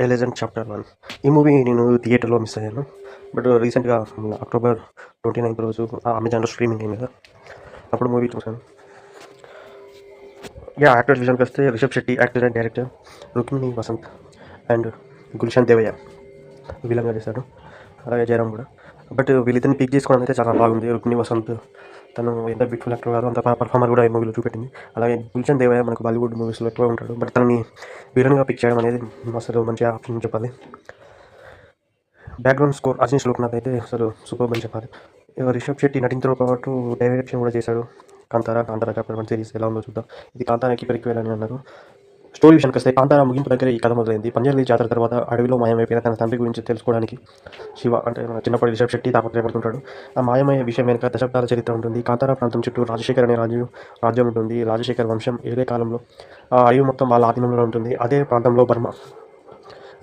A legend chapter 1 ఈ movie నేను థియేటర్లో మిస్ అయ్యాను. బట్ రీసెంట్గా అక్టోబర్ 29 రోజు అమెజాన్లో స్ట్రీమింగ్ అయింది కదా, అప్పుడు మూవీ చూశాను. యాక్టర్స్ విషయానికి వస్తే Rishab Shetty actor and director, Rukmini Vasanth and Gulshan Devaiah విలన్గా చేశాడు, అలాగే జయరామ్ కూడా. బట్ వీళ్ళిద్దరిని పిక్ చేసుకోవడం అయితే చాలా బాగుంది. రుక్మిణి వసంత్ తను ఎంత బ్యూటిఫుల్ యాక్టర్ కాదు, అంత పర్ఫార్మర్ కూడా ఈ మూవీలో చూపెట్టింది. అలాగే గుల్షన్ దేవయ్య మనకు బాలీవుడ్ మూవీస్లో ఎక్కువ ఉంటాడు, బట్ తనని విలన్గా పిక్ చేయడం అనేది అసలు మంచిగా ఆప్షన్ చెప్పాలి. బ్యాక్గ్రౌండ్ స్కోర్ అజనీష్ లోక్నాథ్ అయితే అసలు సూపర్ అని చెప్పాలి. రిషబ్ శెట్టి నటించతో పాటు డైరెక్షన్ కూడా చేశాడు. కాంతారా చాప్టర్ 1 సిరీస్ ఎలా ఉందో చూద్దాం. ఇది కాంతారాకి ప్రిక్వెల్ అని అన్నారు. స్టోరీ విషయానికి వస్తే కాంతారా ముగింపు దగ్గర ఈ కథ మొదలైంది. పంజాలి జాతర తర్వాత అడవిలో మాయమైపోయిన తన తండ్రి గురించి తెలుసుకోవడానికి శివ అంటే మన చిన్నప్పటి రిషబ్ శెట్టి తాపత్రయపడుతుంటాడు. ఆ మాయమయ్యే విషయం వెనుక దశాబ్దాల చరిత్ర ఉంటుంది. కాంతారా ప్రాంతం చుట్టూ రాజశేఖర్ అనే రాజ్యం ఉంటుంది. రాజశేఖర్ వంశం ఏదే కాలంలో ఆ అడవి మొత్తం వాళ్ళ ఆధీనంలో ఉంటుంది. అదే ప్రాంతంలో బర్మా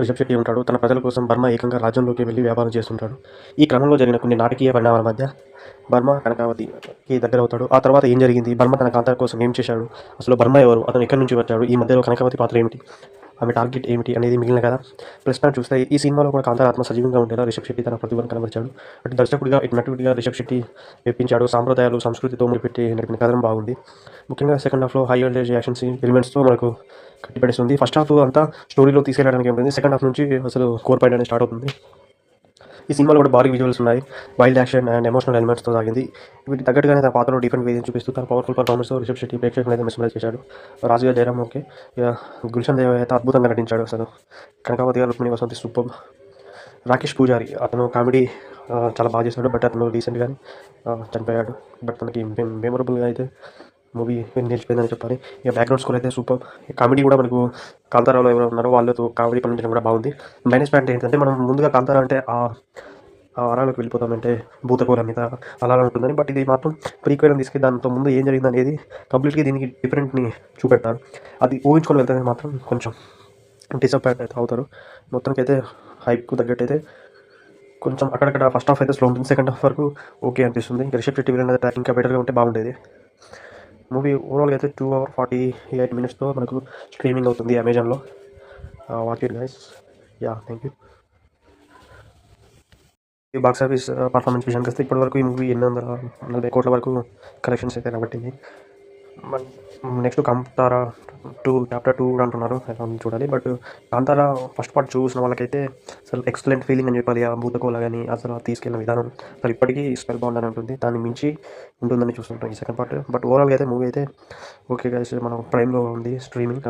రిషబ్ శెట్టి ఉంటాడు. తన ప్రజల కోసం బర్మా ఏకంగా రాజ్యంలోకి వెళ్ళి వ్యాపారం చేస్తుంటాడు. ఈ క్రమంలో జరిగిన కొన్ని నాటకీయ పరిణామాల మధ్య బర్మా కనకావతికి దగ్గర అవుతాడు. ఆ తర్వాత ఏం జరిగింది, బర్మా తన కాంతార కోసం ఏం చేశాడు, అసలు బర్మా ఎవరు, అతను ఎక్కడి నుంచి వచ్చాడు, ఈ మధ్యలో కనకావతి పాత్ర ఏమిటి, ఆమె టార్గెట్ ఏమిటి అనేది మిగిలిన కదా ప్రశ్న. చూస్తే ఈ సినిమాలో కూడా కాంతార ఆత్మ సజీవంగా ఉండేలా రిషబ్ శెట్టి తన ప్రతిభను కనబరిచాడు. అటు దర్శకుడిగా ఇటు నటుడిగా రిషబ్ శెట్టి మెప్పించాడు. సాంప్రదాయాలు సంస్కృతితో ముడిపెట్టి నడిపిన కథనం బాగుంది. ముఖ్యంగా సెకండ్ హాఫ్లో హై వోల్టేజ్ యాక్షన్ ఎలిమెంట్స్తో మనకు కట్టిపడేస్తుంది. ఫస్ట్ హాఫ్ అంతా స్టోరీలో తీసుకెళ్ళడానికి ఉంటుంది. సెకండ్ హాఫ్ నుంచి అసలు కోర్ పాయింట్ అనేది స్టార్ట్ అవుతుంది. ఈ సినిమాలో కూడా భారీ విజువల్స్ ఉన్నాయి. వైల్డ్ యాక్షన్ అండ్ ఎమోషనల్ ఎలిమెంట్స్తో సాగింది. వీటి తగ్గట్టుగానే తన పాత్రలో డిఫరెంట్ వేదిని చూపిస్తూ తన పవర్ఫుల్ పర్ఫార్మెన్స్తో రిషబ్ శెట్టి ప్రేక్షకులను అయితే మెస్మరైజ్ చేశాడు. రాజుగా జయరామ్ ఓకే, గుల్షన్ దేవ్ అయితే అద్భుతంగా నటించాడు. అసలు కనకావతి గారు రుక్మిణి వసంతి సూపర్. రాకేష్ పూజారి అతను కామెడీ చాలా బాగా చేశాడు, బట్ అతను రీసెంట్గానే చనిపోయాడు. బట్ మనకి మెమొరబుల్గా అయితే మూవీ నిలిచిపోయిందని చెప్పాలి. ఇక బ్యాక్గ్రౌండ్ స్కోర్ అయితే సూపర్. కామెడీ కూడా మనకు కాంతారాలో ఎవరు ఉన్నారో వాళ్ళతో కామెడీ పండించడం కూడా బాగుంది. మైనస్ పాయింట్ ఏంటంటే మనం ముందుగా కాంతారా అంటే ఆ అరాలోకి వెళ్ళిపోతామంటే భూతకోల మీద అలా ఉంటుందని. బట్ ఇది మాత్రం ప్రీక్వెల్ తీసుకెళ్ళి దాంతో ముందు ఏం జరిగింది అనేది కంప్లీట్గా దీనికి డిఫరెంట్ని చూపెట్టారు. అది ఊహించుకొని వెళ్తే మాత్రం కొంచెం డిసప్పాయింట్ అయితే అవుతారు. మొత్తానికి అయితే హైప్కు తగ్గట్టు అయితే కొంచెం అక్కడక్కడ ఫస్ట్ హాఫ్ అయితే స్లో ఉంటుంది. సెకండ్ హాఫ్ వరకు ఓకే అనిపిస్తుంది. రిషబ్ శెట్టి వీళ్ళ ట్రాక్ ఇంకా బెటర్గా ఉంటే బాగుండేది. మూవీ ఓవరాల్గా అయితే 2 hours 48 minutesతో మనకు స్ట్రీమింగ్ అవుతుంది అమెజాన్లో. Watch it guys. Thank you. ఈ బాక్స్ ఆఫీస్ పర్ఫార్మెన్స్ విషయానికి వస్తే ఇప్పటివరకు ఈ మూవీ 840 కోట్ల వరకు కలెక్షన్స్ అయితే రాబట్టింది. నెక్స్ట్ కాంతారా 2 చాప్టర్ 2 కూడా అంటున్నారు, చూడాలి. బట్ కాంతారా ఫస్ట్ పార్ట్ చూసిన వాళ్ళకైతే అసలు ఎక్సలెంట్ ఫీలింగ్ అని చెప్పాలి. ఆ భూతకోల కానీ అసలు తీసుకెళ్ళిన విధానం అసలు ఇప్పటికీ స్పెల్ బాగుందని ఉంటుంది. దాన్ని మించి ఉంటుందని చూస్తుంటాం ఈ సెకండ్ పార్ట్. బట్ ఓవరాల్గా అయితే మూవీ అయితే ఓకే గైస్, మనం ప్రైమ్లో ఉంది స్ట్రీమింగ్.